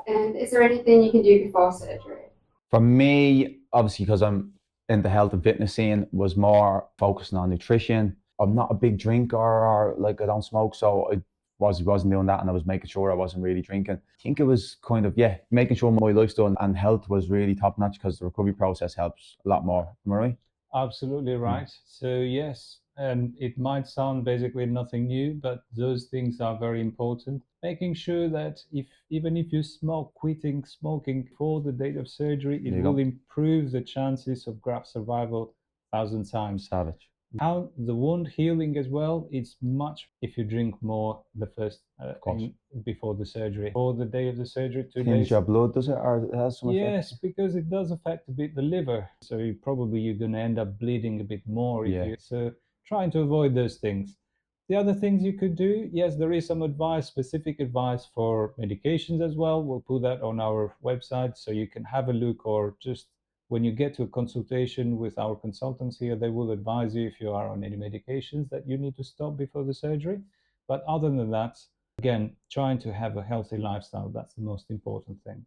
And is there anything you can do before surgery? For me, obviously, because I'm in the health and fitness scene, was more focusing on nutrition. I'm not a big drinker, or like I don't smoke, so I wasn't doing that, and I was making sure I wasn't really drinking. I think it was kind of, yeah, making sure my lifestyle and health was really top notch, because the recovery process helps a lot more. Am I right? Absolutely right. So yes, it might sound basically nothing new, but those things are very important. Making sure that even if you smoke, quitting smoking before the date of surgery, it There you will go. improve the chances of graft survival 1,000 times. Savage. How the wound healing as well, it's much if you drink more the first Of course. before the surgery or the day of the surgery, 2 days. Thins your blood, does it, or it has some effect? Yes, because it does affect a bit the liver. So you're going to end up bleeding a bit more if Yeah. you. So trying to avoid those things. The other things you could do, yes, there is some advice, specific advice for medications as well. We'll put that on our website so you can have a look, or just when you get to a consultation with our consultants here, they will advise you if you are on any medications that you need to stop before the surgery. But other than that, again, trying to have a healthy lifestyle, that's the most important thing.